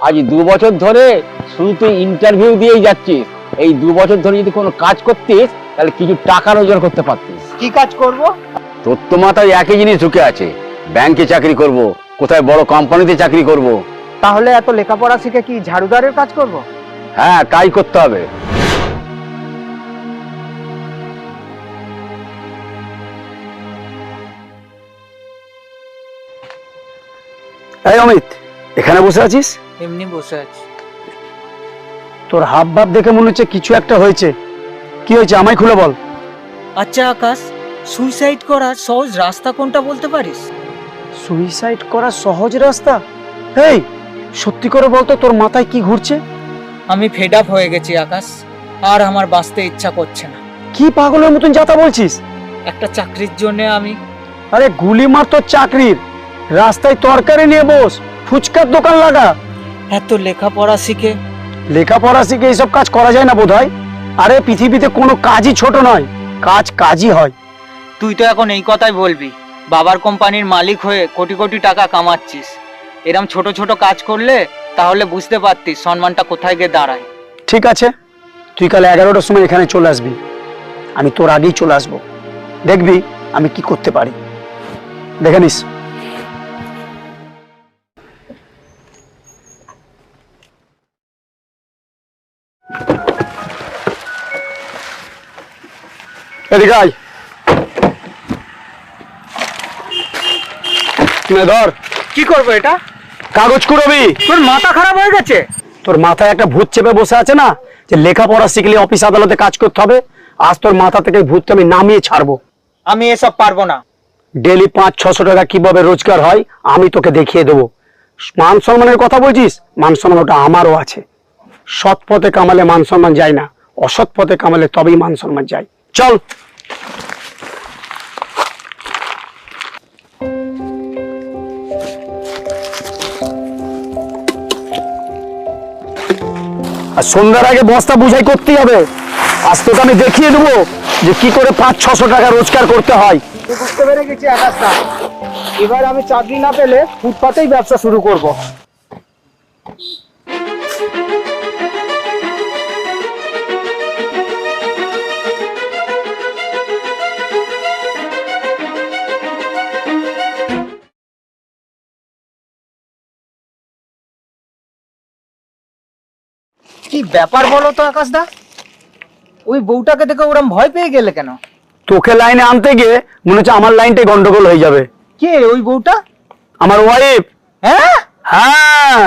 আজ 2 বছর ধরে শুধু তুই ইন্টারভিউ দিয়েই যাচ্ছিস। এই 2 বছর ধরে যদি কোনো কাজ করতিস তাহলে কিছু টাকা রোজগার করতে পারতিস। কি কাজ করব? তোর তো মাথায় একই জিনিস ঢুকে আছে, ব্যাংকে চাকরি করব, কোথায় বড় কোম্পানিতে চাকরি করব। তাহলে এত লেখাপড়া শিখে কি ঝাড়ুদারের কাজ করব? হ্যাঁ, তাই করতে হবে। এই অমিত, এখানে বসে আছিস? এমনি বসে আছি। তোর হাব ভাব দেখে মনে হচ্ছে কিছু একটা হয়েছে। কি হয়েছে আমায় খুলে বল। আচ্ছা আকাশ, সুইসাইড করার সহজ রাস্তা কোনটা বলতে পারিস? সুইসাইড করার সহজ রাস্তা? এই সত্যি করে বলতো, তোর মাথায় কি ঘুরছে? আমি ফেড আপ হয়ে গেছি আকাশ, আর আমার বাঁচতে ইচ্ছা করছে না। কি পাগলের মতন যাতা বলছিস? একটা চাকরির জন্য আমি আরে গুলি মার তোর চাকরির, রাস্তায় তরকারি নিয়ে বস, ফুচকার দোকান লাগা। এত লেখাপড়া শিখে লেখাপড়া শিখে এইসব কাজ করা যায় না বোধহয়। আরে পৃথিবীতে কোনো কাজই ছোট নয়, কাজ কাজই হয়। তুই তো এখন এই কথাই বলবি, বাবার কোম্পানির মালিক হয়ে কোটি কোটি টাকা কামাচ্ছিস। এরম ছোট ছোট কাজ করলে তাহলে বুঝতে পারতিস সম্মানটা কোথায় গিয়ে দাঁড়ায়। ঠিক আছে, তুই কাল 11টার সময় এখানে চলে আসবি। আমি তোর আগেই চলে আসবো, দেখবি আমি কি করতে পারি, দেখে নিস। এদিকে আয়। ধর। কি করব এটা? কাগজ কুড়োবি। তোর মাথা খারাপ হয়ে গেছে? তোর মাথায় একটা ভূত চেপে বসে আছে না, যে লেখাপড়া শিখলে অফিস আদালতে কাজ করতে হবে। আজ তোর মাথা থেকে ভূতটা আমি নামিয়ে ছাড়বো। আমি এসব পারবো না। ডেলি 500-600 টাকা কিভাবে রোজগার হয় আমি তোকে দেখিয়ে দেবো। মান সম্মানের কথা বলছিস, মান সম্মান ওটা আমারও আছে। সৎ পথে কামালে মান সম্মান যায় না, অসৎ পথে কামালে তবেই মান সম্মান যায়। চল। আর সন্ধ্যার আগে বস্তা বুঝাই করতেই হবে। আজ তোকে আমি দেখিয়ে দেবো যে কি করে 500-600 টাকা রোজগার করতে হয়। বুঝতে পেরে গেছি আকাশ দা, এবার আমি চাকরি না পেলে ফুটপাতেই ব্যবসা শুরু করব। কি ব্যাপার বলো তো আকাশ দা, ওই বউটাকে দেখে ওরম ভয় পেয়ে গেলে কেন? তোকে লাইনে আনতে গিয়ে মনে হচ্ছে আমার লাইনটাই গন্ডগোল হয়ে যাবে। কে ওই বউটা? আমার ওয়াইফ। হ্যাঁ, হ্যাঁ,